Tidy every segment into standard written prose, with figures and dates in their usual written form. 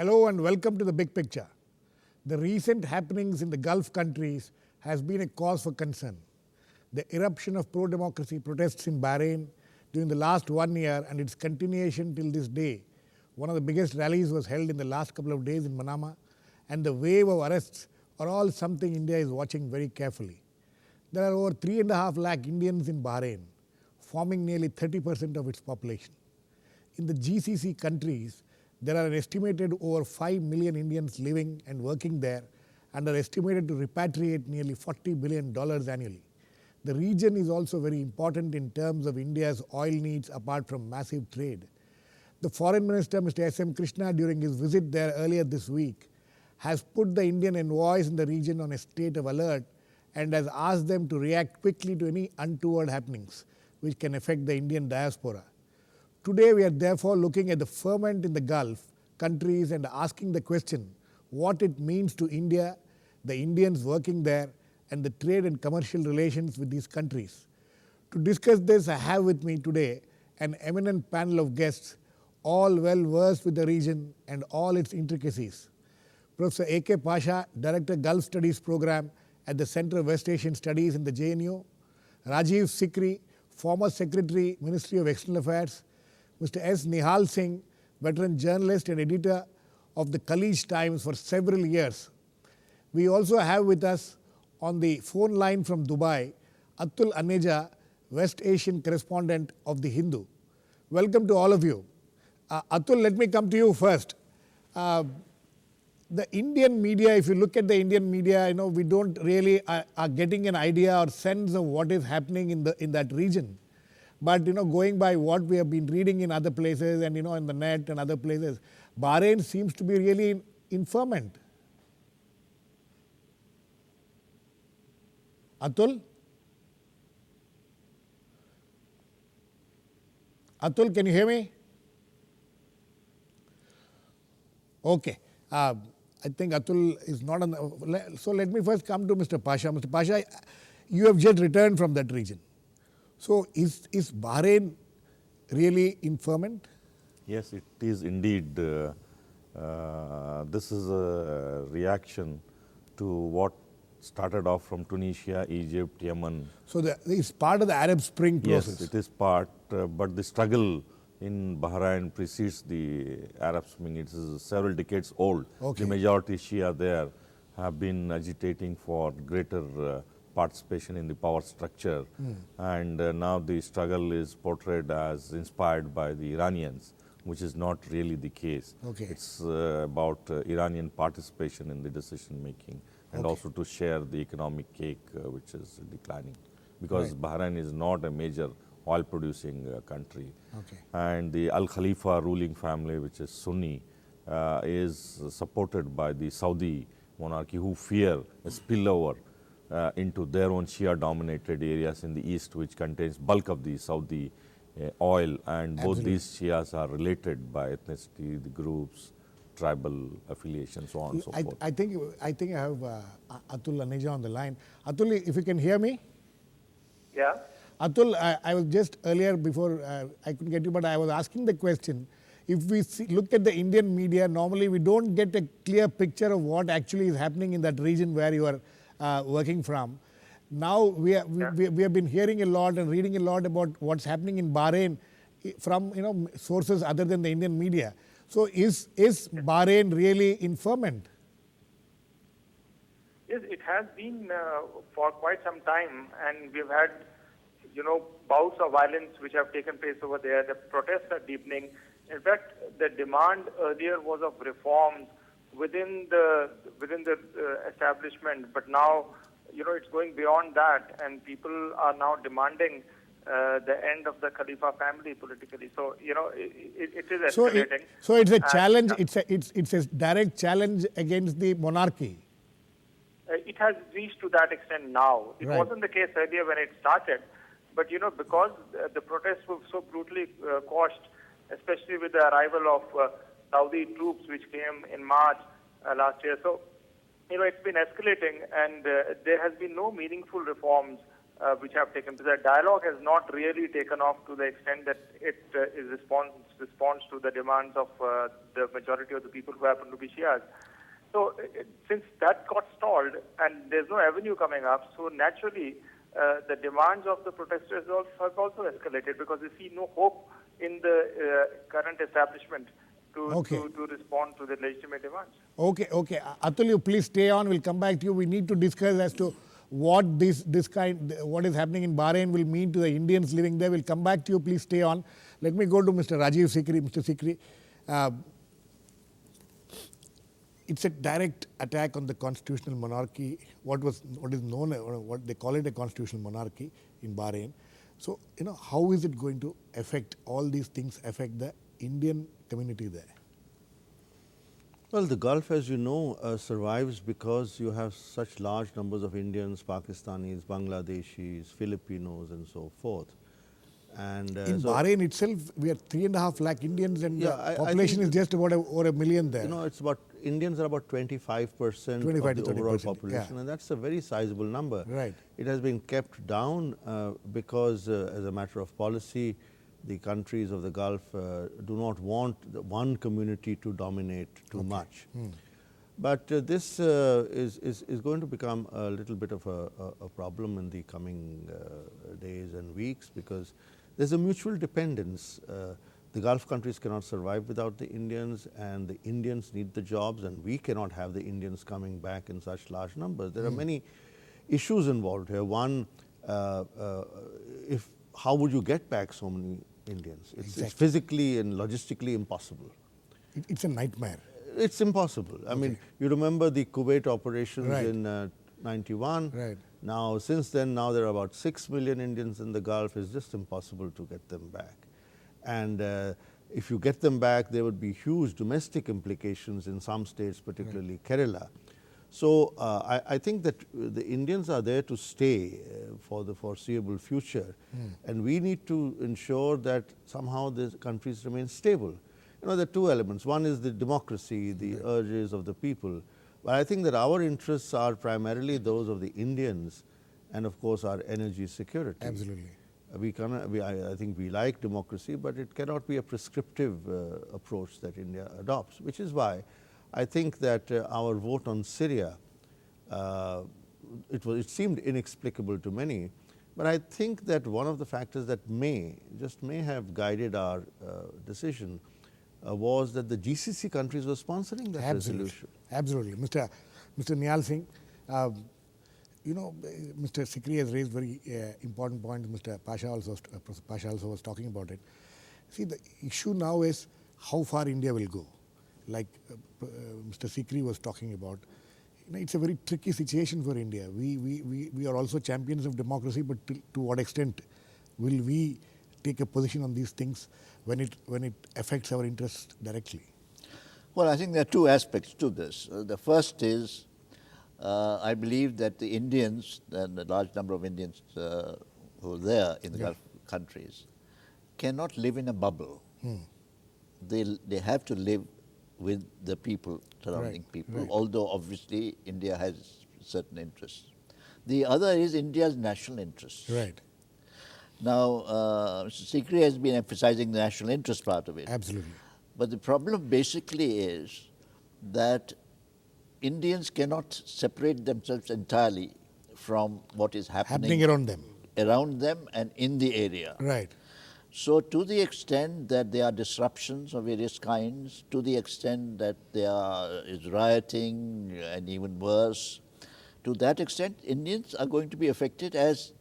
Hello and welcome to the big picture. The recent happenings in the Gulf countries has been a cause for concern. The eruption of pro-democracy protests in Bahrain during the last 1 year and its continuation till this day. One of the biggest rallies was held in the last couple of days in Manama, and the wave of arrests are all something India is watching very carefully. There are over 3.5 lakh Indians in Bahrain, forming nearly 30% of its population. In the GCC countries, there are an estimated over 5 million Indians living and working there and are estimated to repatriate nearly $40 billion annually. The region is also very important in terms of India's oil needs apart from massive trade. The Foreign Minister, Mr. S.M.Krishna, during his visit there earlier this week, has put the Indian envoys in the region on a state of alert and has asked them to react quickly to any untoward happenings which can affect the Indian diaspora. Today we are therefore looking at the ferment in the Gulf countries and asking the question what it means to India, the Indians working there, and the trade and commercial relations with these countries. To discuss this, I have with me today an eminent panel of guests, all well versed with the region and all its intricacies. Prof.A.K.Pasha, Director Gulf Studies Program at the Center of West Asian Studies in the JNU, Rajiv Sikri, former Secretary, Ministry of External Affairs, Mr. S.Nihal Singh, veteran journalist and editor of the Khaleej Times for several years. We also have with us on the phone line from Dubai, Atul Aneja, West Asian Correspondent of the Hindu. Welcome to all of you. Atul, let me come to you first. The Indian media, if you look at the Indian media, we don't really are getting an idea or sense of what is happening in that region. But going by what we have been reading in other places and in the net and other places, Bahrain seems to be really in ferment. Atul? Atul, can you hear me? Okay. I think Atul is not on the... So let me first come to Mr. Pasha. Mr. Pasha, you have just returned from that region. So is Bahrain really in ferment? Yes, it is indeed. This is a reaction to what started off from Tunisia, Egypt, Yemen. So it's part of the Arab Spring process? Yes, it is part, but the struggle in Bahrain precedes the Arab Spring. It is several decades old. Okay. The majority Shia there have been agitating for greater participation in the power structure, and now the struggle is portrayed as inspired by the Iranians, which is not really the case. Okay. It's about Iranian participation in the decision making and also to share the economic cake which is declining, because Bahrain is not a major oil producing country. Okay. And the Al Khalifa ruling family, which is Sunni, is supported by the Saudi monarchy, who fear a spillover into their own Shia-dominated areas in the east, which contains bulk of the Saudi oil, and both these Shias are related by ethnicity, the groups, tribal affiliation, so on and so forth. I think I have Atul Aneja on the line. Atul, if you can hear me? Yeah. Atul, I was just earlier before I couldn't get you, but I was asking the question. If we look at the Indian media, normally we don't get a clear picture of what actually is happening in that region where you are working from. Now we have been hearing a lot and reading a lot about what's happening in Bahrain from sources other than the Indian media. So is Bahrain really in ferment? Yes, it has been for quite some time, and we've had bouts of violence which have taken place over there. The protests are deepening. In fact, the demand earlier was of reforms within the establishment, but now it's going beyond that, and people are now demanding the end of the Khalifa family politically. So it is escalating. So it's a challenge. It's a direct challenge against the monarchy. It has reached to that extent now. It wasn't the case earlier when it started, but because the protests were so brutally quashed, especially with the arrival of Saudi troops which came in March last year. So it's been escalating, and there has been no meaningful reforms which have taken place. The dialogue has not really taken off to the extent that it is response to the demands of the majority of the people who happen to be Shias. So since that got stalled and there's no avenue coming up, so naturally the demands of the protesters have also escalated because they see no hope in the current establishment to respond to the legitimate demands. Okay. Atul, you please stay on. We'll come back to you. We need to discuss as to what what is happening in Bahrain will mean to the Indians living there. We'll come back to you. Please stay on. Let me go to Mr. Rajiv Sikri. Mr. Sikri, it's a direct attack on the constitutional monarchy, what is known, or what they call it, a constitutional monarchy in Bahrain. So, how is it going to affect, all these things affect the Indian community there? Well, the Gulf, as you know, survives because you have such large numbers of Indians, Pakistanis, Bangladeshis, Filipinos, and so forth. And in Bahrain itself, we are 3.5 lakh Indians, and the population is just about over a million there. It's about, Indians are about 25% of the overall population, and that's a very sizable number. Right. It has been kept down because, as a matter of policy, the countries of the Gulf do not want one community to dominate too much. But this is going to become a little bit of a problem in the coming days and weeks, because there's a mutual dependence. The Gulf countries cannot survive without the Indians, and the Indians need the jobs, and we cannot have the Indians coming back in such large numbers. There are many issues involved here. One, how would you get back so many Indians? It's physically and logistically impossible. It's a nightmare. It's impossible. I mean, you remember the Kuwait operations in 91. Right. Now, since then, now there are about 6 million Indians in the Gulf. It's just impossible to get them back. And if you get them back, there would be huge domestic implications in some states, particularly Kerala. So I think that the Indians are there to stay for the foreseeable future. And we need to ensure that somehow the countries remain stable. There are two elements. One is the democracy, the urges of the people. But I think that our interests are primarily those of the Indians, and of course our energy security. Absolutely. I think we like democracy, but it cannot be a prescriptive approach that India adopts, which is why I think that our vote on Syria, it seemed inexplicable to many, but I think that one of the factors that may have guided our decision was that the GCC countries were sponsoring that resolution. Absolutely. Mr. S.Nihal Singh, Mr. Sikri has raised very important points. Mr. Professor Pasha also was talking about it. See, the issue now is how far India will go. Like Mr. Sikri was talking about, it's a very tricky situation for India. We are also champions of democracy, but to what extent will we take a position on these things when it affects our interests directly? Well, I think there are two aspects to this. The first is, I believe that the Indians, and the large number of Indians who are there in the Gulf countries, cannot live in a bubble. They have to live with the people, surrounding people, although obviously India has certain interests. The other is India's national interests. Right. Now, Sikri has been emphasizing the national interest part of it. Absolutely. But the problem basically is that Indians cannot separate themselves entirely from what is happening around them and in the area. Right. So to the extent that there are disruptions of various kinds, to the extent that there is rioting and even worse, to that extent Indians are going to be affected as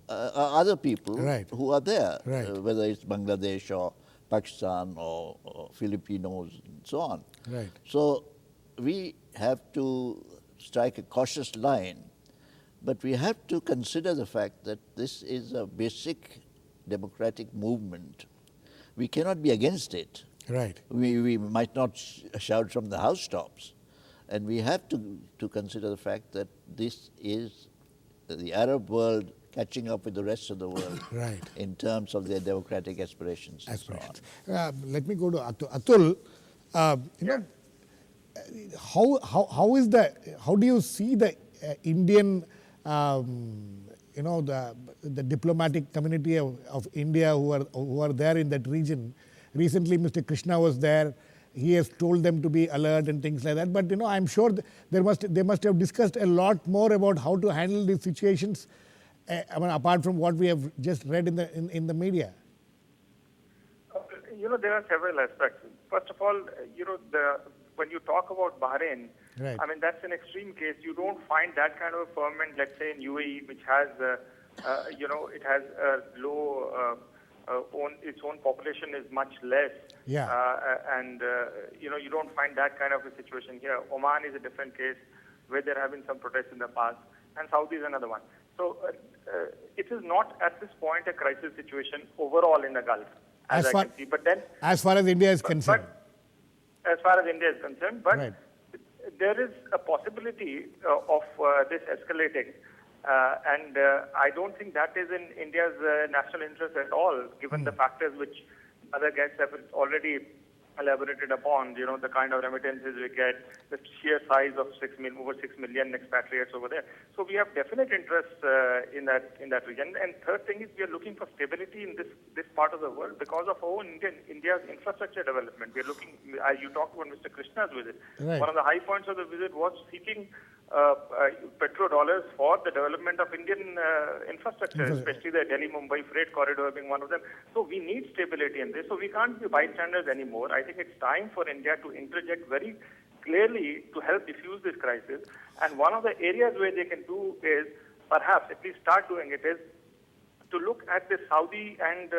other people who are there, whether it's Bangladesh or Pakistan or Filipinos and so on. Right. So we have to strike a cautious line, but we have to consider the fact that this is a basic democratic movement. We cannot be against it. Right. We might not shout from the housetops, and we have to consider the fact that this is the Arab world catching up with the rest of the world in terms of their democratic aspirations. Let me go to Atul. How do you see the Indian the diplomatic community of India who are there in that region. Recently, Mr. Krishna was there. He has told them to be alert and things like that. But I'm sure they must have discussed a lot more about how to handle these situations. Apart from what we have just read in the media. There are several aspects. First of all, when you talk about Bahrain, right. That's an extreme case. You don't find that kind of a ferment, let's say in UAE, which has, it has a low, its own population is much less. Yeah. You don't find that kind of a situation here. Oman is a different case where there have been some protests in the past, and Saudi is another one. So it is not at this point a crisis situation overall in the Gulf, as I can see. But then, as far as India is concerned. As far as India is concerned, but right. there is a possibility of this escalating. And I don't think that is in India's national interest at all, given the factors which other guests have already elaborated upon, the kind of remittances we get, the sheer size of over 6 million expatriates over there. So we have definite interest in that region. And third thing is we are looking for stability in this part of the world because of our India's infrastructure development. We are looking, as you talked about Mr. Krishna's visit. Right. One of the high points of the visit was seeking petrodollars for the development of Indian infrastructure, especially the Delhi-Mumbai freight corridor being one of them. So we need stability in this. So we can't be bystanders anymore. I think it's time for India to interject very clearly to help diffuse this crisis. And one of the areas where they can do is, perhaps at least start doing it, is to look at the Saudi and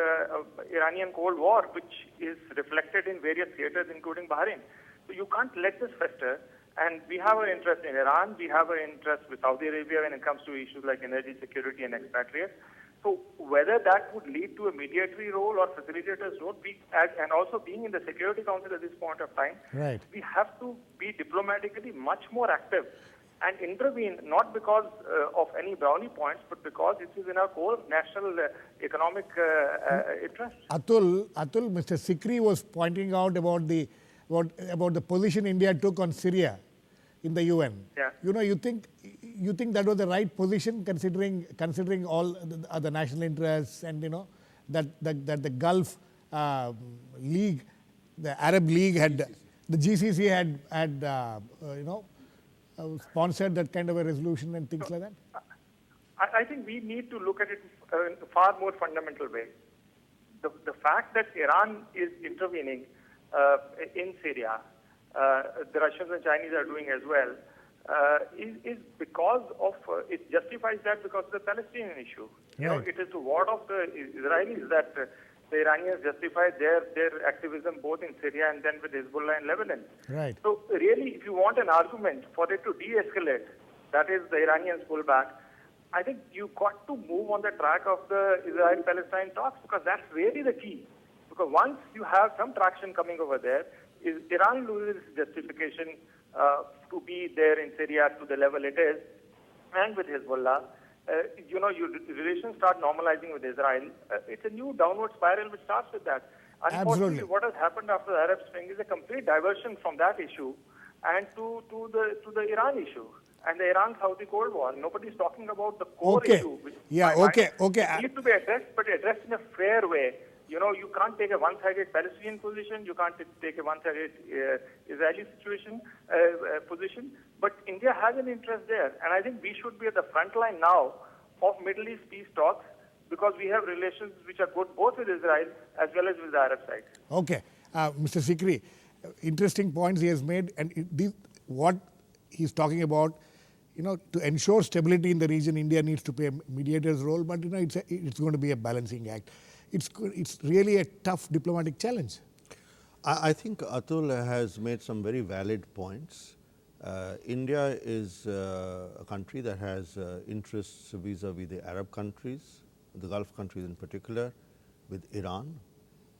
Iranian Cold War, which is reflected in various theaters, including Bahrain. So you can't let this fester. And we have an interest in Iran, we have an interest with Saudi Arabia when it comes to issues like energy security and expatriates. So whether that would lead to a mediatory role or facilitator's role, and also being in the Security Council at this point of time, right. we have to be diplomatically much more active and intervene, not because of any brownie points, but because it is in our core national economic interest. Atul, Mr. Sikri was pointing out about the position India took on Syria in the UN. Yeah. You think that was the right position considering all the national interests and that the Gulf League, the Arab League the GCC had sponsored that kind of a resolution and things like that? I think we need to look at it in a far more fundamental way. The fact that Iran is intervening in Syria, the Russians and Chinese are doing as well, is because of, it justifies that because of the Palestinian issue. Right. It is to ward off the Israelis that the Iranians justify their activism both in Syria and then with Hezbollah in Lebanon. Right. So really, if you want an argument for it to de-escalate, that is the Iranians pull back, I think you've got to move on the track of the Israel-Palestine talks because that's really the key. Because once you have some traction coming over there, Iran loses justification to be there in Syria to the level it is, and with Hezbollah, your relations start normalizing with Israel. It's a new downward spiral which starts with that. Unfortunately, Absolutely. what has happened after the Arab Spring is a complete diversion from that issue and to the Iran issue and the Iran-Saudi Cold War. Nobody's talking about the core issue. Which needs to be addressed, but addressed in a fair way. You can't take a one-sided Palestinian position. You can't take a one-sided Israeli position. But India has an interest there. And I think we should be at the front line now of Middle East peace talks because we have relations which are good both with Israel as well as with the Arab side. Okay. Mr. Sikri, interesting points he has made. And what he's talking about, to ensure stability in the region, India needs to play a mediator's role. But, it's going to be a balancing act. It's really a tough diplomatic challenge. I think Atul has made some very valid points. India is a country that has interests vis-a-vis the Arab countries, the Gulf countries in particular, with Iran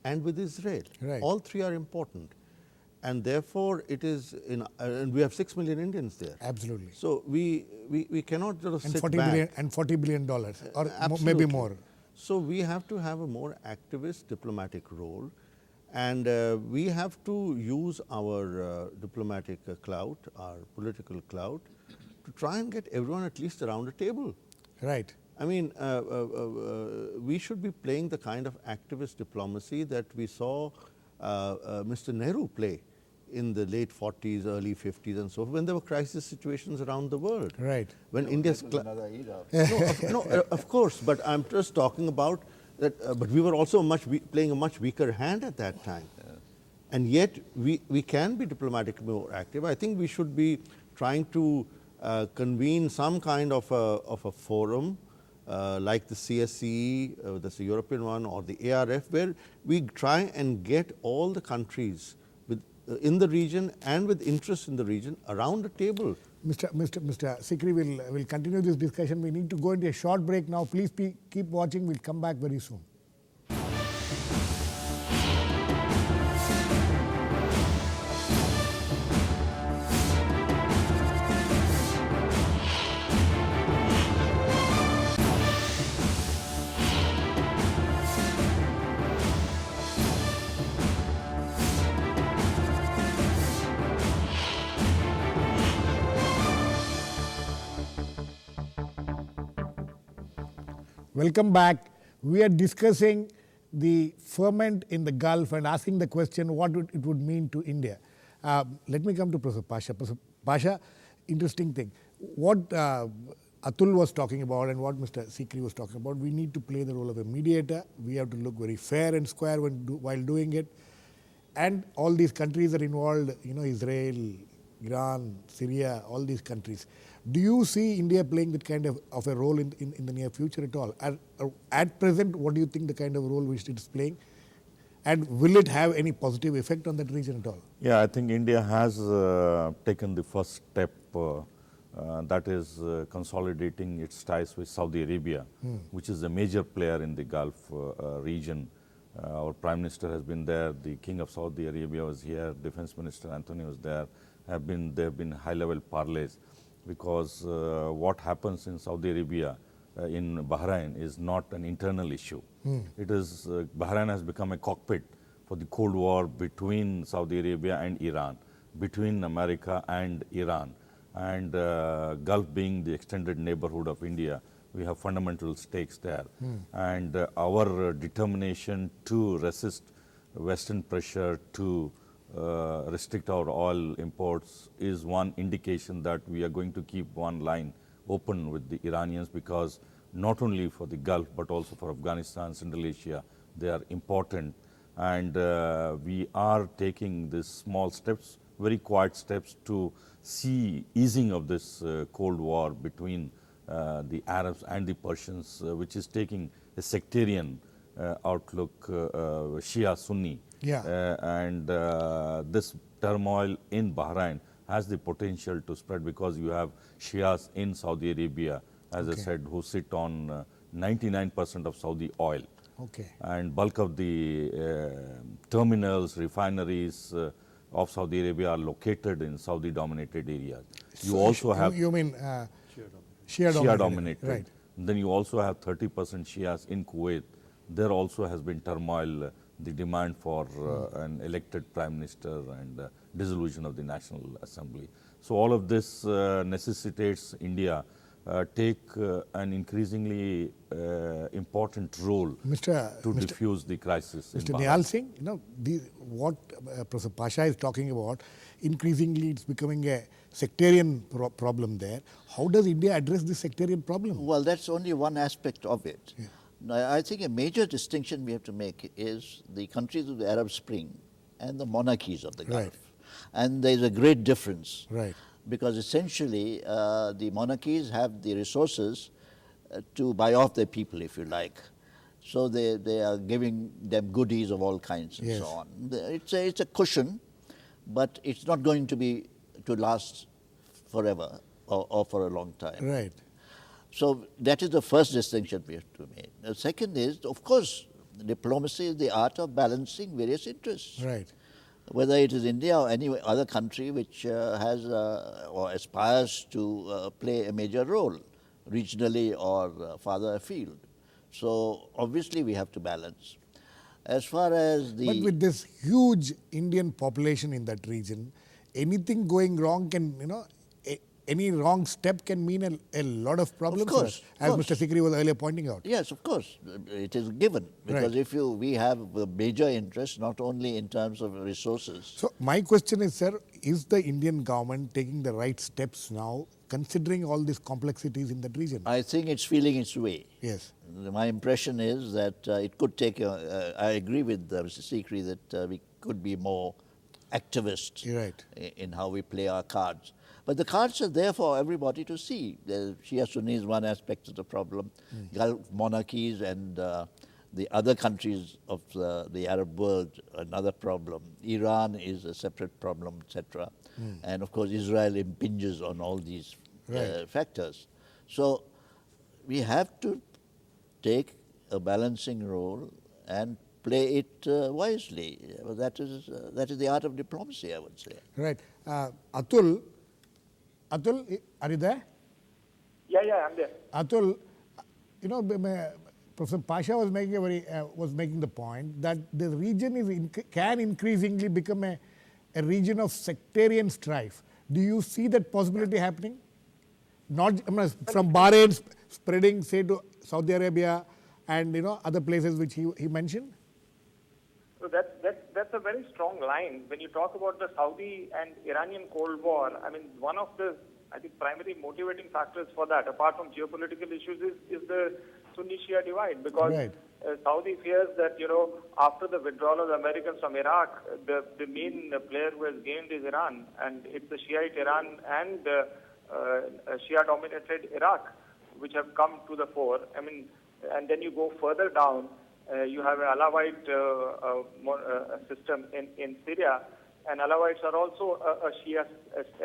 and with Israel. Right. All three are important. And therefore, it is and we have 6 million Indians there. Absolutely. So we cannot just sit back. $40 billion or maybe more. So we have to have a more activist diplomatic role, and we have to use our diplomatic clout, our political clout, to try and get everyone at least around a table. Right. I mean, we should be playing the kind of activist diplomacy that we saw Mr. Nehru play in the late 40s, early 50s and so forth, when there were crisis situations around the world. Right. When India's... Another era. Of course, but I'm just talking about that, but we were also playing a much weaker hand at that time. And yet, we can be diplomatically more active. I think we should be trying to convene some kind of a forum like the CSCE, that's the European one, or the ARF, where we try and get all the countries in the region and with interest in the region around the table. Mr. Sikri will continue this discussion. We need to go into a short break now. Please keep watching. We'll come back very soon. Welcome back. We are discussing the ferment in the Gulf and asking the question what it would mean to India. Let me come to Prof.A.K.Pasha. Prof.A.K.Pasha, interesting thing. What Atul was talking about and what Mr. Sikri was talking about, we need to play the role of a mediator. We have to look very fair and square while doing it. And all these countries are involved, Israel, Iran, Syria, all these countries. Do you see India playing that kind of a role in the near future at all? At present, what do you think the kind of role which it is playing? And will it have any positive effect on that region at all? Yeah, I think India has taken the first step, that is consolidating its ties with Saudi Arabia, which is a major player in the Gulf region. Our Prime Minister has been there, the King of Saudi Arabia was here, Defense Minister Anthony was there. There have been high-level parleys, because what happens in Saudi Arabia, in Bahrain, is not an internal issue. It is, Bahrain has become a cockpit for the Cold War between Saudi Arabia and Iran, between America and Iran. And Gulf being the extended neighborhood of India, we have fundamental stakes there. And our determination to resist Western pressure to restrict our oil imports is one indication that we are going to keep one line open with the Iranians, because not only for the Gulf but also for Afghanistan, Central Asia, they are important. And we are taking these small steps, very quiet steps, to see easing of this Cold War between the Arabs and the Persians, which is taking a sectarian outlook, Shia Sunni. Yeah. And this turmoil in Bahrain has the potential to spread, because you have Shias in Saudi Arabia, as I said, who sit on 99% of Saudi oil. Okay. And bulk of the terminals, refineries of Saudi Arabia are located in Saudi-dominated areas. You also have... You mean Shia dominated. Right. Then you also have 30% Shias in Kuwait. There also has been turmoil, the demand for an elected prime minister and dissolution of the National Assembly. So all of this necessitates India take an increasingly important role to diffuse the crisis. Mr. Nihal Singh, what Prof.A.K.Pasha is talking about, increasingly it's becoming a sectarian problem there. How does India address this sectarian problem? Well, that's only one aspect of it. Yeah. Now, I think a major distinction we have to make is the countries of the Arab Spring and the monarchies of the Gulf. Right. And there's a great difference. Right. Because essentially, the monarchies have the resources to buy off their people, if you like. So they are giving them goodies of all kinds and so on. It's a cushion, but it's not going to last forever or for a long time. Right. So that is the first distinction we have to make. The second is, of course, diplomacy is the art of balancing various interests. Right. Whether it is India or any other country which has or aspires to play a major role, regionally or farther afield. So obviously we have to balance. As far as the... But with this huge Indian population in that region, anything going wrong can, any wrong step can mean a lot of problems, course, as of course. Mr. Sikri was earlier pointing out. Yes, of course, it is given, because Right. if we have a major interest, not only in terms of resources. So my question is, sir, is the Indian government taking the right steps now, considering all these complexities in that region? I think it's feeling its way. Yes. My impression is that it could take, I agree with Mr. Sikri that we could be more activist You're right. in how we play our cards. But the cards are there for everybody to see. The Shia Sunni is one aspect of the problem. Gulf monarchies and the other countries of the Arab world, another problem. Iran is a separate problem, etc. And of course, Israel impinges on all these Right. factors. So we have to take a balancing role and play it wisely. That is the art of diplomacy, I would say. Right. Atul, are you there? Yeah, I'm there. Atul, you know, Professor Pasha was making the point that the region can increasingly become a region of sectarian strife. Do you see that possibility happening? Not from Bahrain spreading, say, to Saudi Arabia and other places which he mentioned. So that's a very strong line. When you talk about the Saudi and Iranian Cold War, I mean, one of the, I think, primary motivating factors for that, apart from geopolitical issues, is the Sunni-Shia divide. Because Right. Saudi fears that, after the withdrawal of the Americans from Iraq, the main player who has gained is Iran. And it's the Shiite Iran and Shia-dominated Iraq which have come to the fore. I mean, and then you go further down, you have an Alawite system in Syria, and Alawites are also a Shia,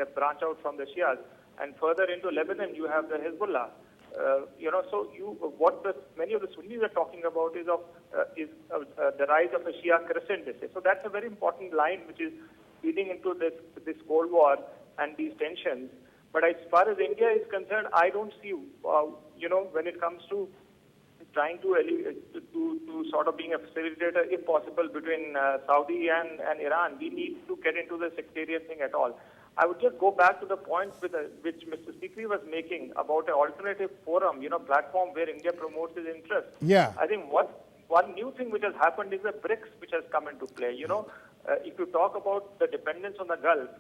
a branch out from the Shias. And further into Lebanon, you have the Hezbollah. What many of the Sunnis are talking about is the rise of a Shia crescent, they say. So that's a very important line which is feeding into this Cold War and these tensions. But as far as India is concerned, I don't see, when it comes to trying to sort of being a facilitator, if possible, between Saudi and Iran, we need to get into the sectarian thing at all. I would just go back to the point which Mr. Sikri was making about an alternative forum, platform where India promotes its interest. Yeah. I think one new thing which has happened is the BRICS, which has come into play. If you talk about the dependence on the Gulf,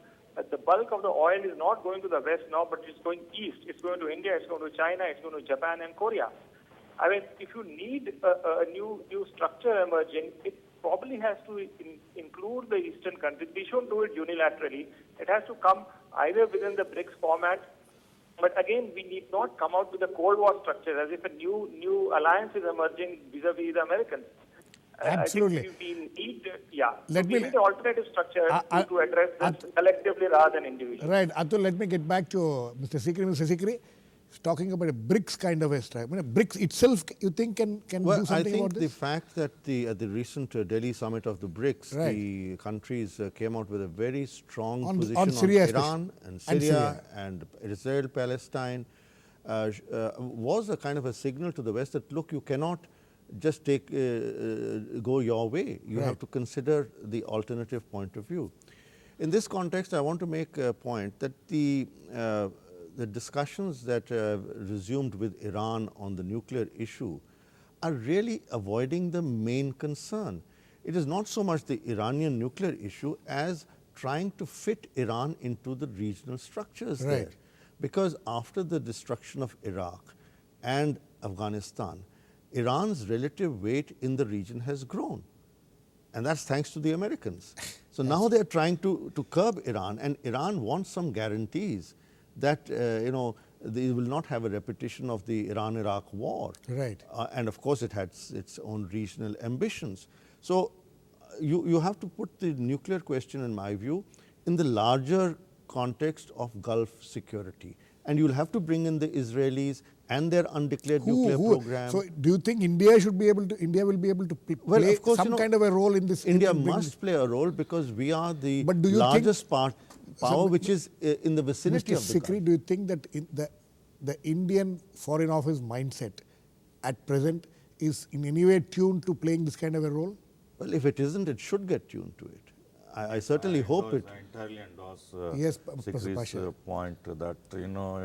the bulk of the oil is not going to the West now, but it's going east. It's going to India, it's going to China, it's going to Japan and Korea. I mean, if you need a new structure emerging, it probably has to include the eastern countries. We shouldn't do it unilaterally. It has to come either within the BRICS format, but again, we need not come out with a Cold War structure as if a new alliance is emerging vis-a-vis the Americans. Absolutely. I think we need, Let we me- need an alternative structure to address this collectively rather than individually. Right. Atul, let me get back to Mr. Sikri. Mr. Sikri is talking about a BRICS kind of a strife. BRICS itself, you think, can Well, do something I think about the this? fact that at the recent Delhi summit of the BRICS, Right. the countries came out with a very strong On position Syria on especially. Iran and And Syria Syria. and Israel, Palestine, was a kind of a signal to the West that, look, you cannot just go your way. You have Right. to consider the alternative point of view. In this context, I want to make a point that the discussions that resumed with Iran on the nuclear issue are really avoiding the main concern. It is not so much the Iranian nuclear issue as trying to fit Iran into the regional structures Right. there. Because after the destruction of Iraq and Afghanistan, Iran's relative weight in the region has grown. And that's thanks to the Americans. So now they're trying to curb Iran, and Iran wants some guarantees that, they will not have a repetition of the Iran-Iraq war. Right. And of course, it has its own regional ambitions. So you have to put the nuclear question, in my view, in the larger context of Gulf security. And you'll have to bring in the Israelis and their undeclared nuclear program. So, do you think India will be able to Well, play of course, some kind of a role in this? India in bringing- must play a role because we are the But do you think- largest power which is in the vicinity Mr. of the Sikri, Gulf. do you think that the Indian Foreign Office mindset at present is in any way tuned to playing this kind of a role? Well, if it isn't, it should get tuned to it. I certainly hope it. I entirely endorse Yes, Professor Pasha. Sikri's point that,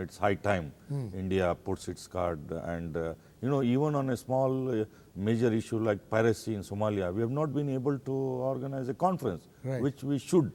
it's high time India puts its card and, even on a small major issue like piracy in Somalia, we have not been able to organize a conference, Right. which we should.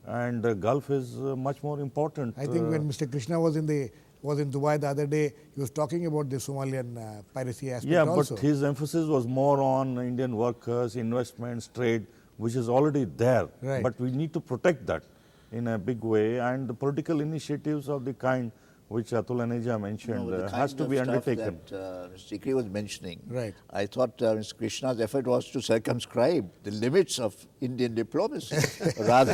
And Gulf is much more important. I think when Mr. Krishna was in Dubai the other day, he was talking about the Somalian piracy aspect Yeah, also. but his emphasis was more on Indian workers, investments, trade, which is already there. Right. But we need to protect that in a big way, and the political initiatives of the kind which Atul Aneja mentioned the has kind to of be stuff undertaken. that Mr. Sikri was mentioning. Right. I thought Mr. Krishna's effort was to circumscribe the limits of Indian diplomacy rather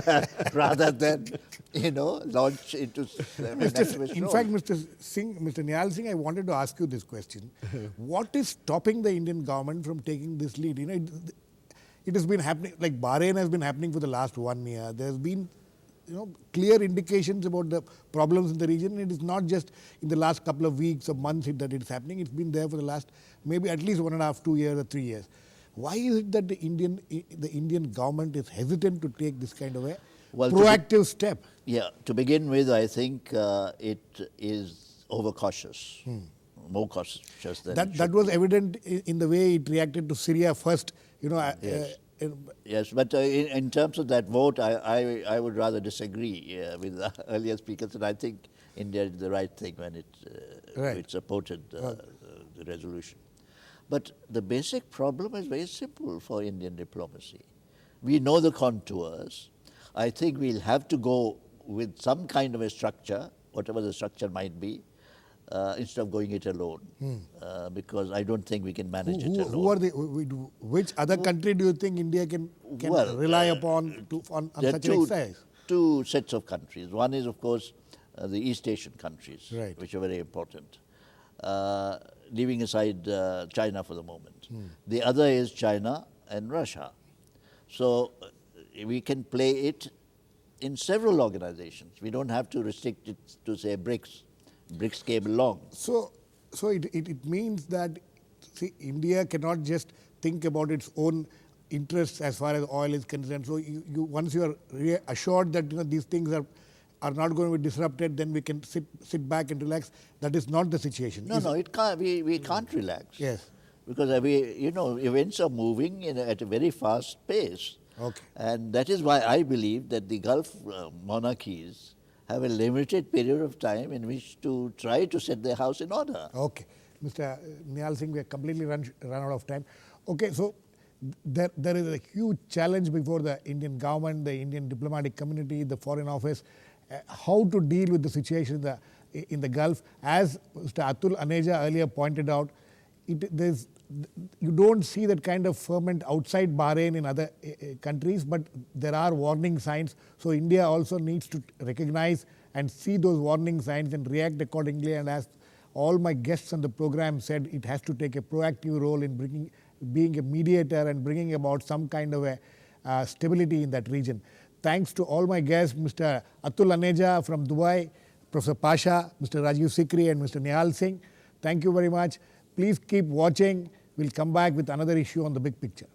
than, launch into activist In role. fact, Mr. Singh, Mr. Nihal Singh, I wanted to ask you this question. What is stopping the Indian government from taking this lead? It has been happening, like Bahrain has been happening for the last 1 year. There has been clear indications about the problems in the region. It is not just in the last couple of weeks or months that it's happening. It's been there for the last maybe at least 1.5, 2 years or 3 years. Why is it that the Indian government is hesitant to take this kind of a proactive step? Yeah, to begin with, I think it is overcautious, more cautious than it That should was be. evident in the way it reacted to Syria first. Yes. Yes, but in terms of that vote, I would rather disagree with the earlier speakers, and I think India did the right thing when it supported the resolution. But the basic problem is very simple for Indian diplomacy. We know the contours. I think we'll have to go with some kind of a structure, whatever the structure might be, instead of going it alone, because I don't think we can manage it alone. Who are which other country do you think India can Well, rely upon on There are such an exercise? two sets of countries. One is, of course, the East Asian countries, Right. which are very important, leaving aside China for the moment. The other is China and Russia. So we can play it in several organizations. We don't have to restrict it to, say, BRICS. BRICS came along. So it means that, see, India cannot just think about its own interests as far as oil is concerned. So once you are assured that these things are not going to be disrupted, then we can sit back and relax. That is not the situation. No, it can't. We can't relax. Yes. Because events are moving at a very fast pace. Okay. And that is why I believe that the Gulf monarchies have a limited period of time in which to try to set their house in order. Okay. Mr. Nihal Singh, we are completely run out of time. Okay, so there is a huge challenge before the Indian government, the Indian diplomatic community, the Foreign Office, how to deal with the situation in the Gulf. As Mr. Atul Aneja earlier pointed out, you don't see that kind of ferment outside Bahrain in other countries, but there are warning signs. So India also needs to recognize and see those warning signs and react accordingly. And as all my guests on the program said, it has to take a proactive role in being a mediator and bringing about some kind of a stability in that region. Thanks to all my guests, Mr. Atul Aneja from Dubai, Professor Pasha, Mr. Rajiv Sikri and Mr. Nihal Singh. Thank you very much. Please keep watching. We'll come back with another issue on The Big Picture.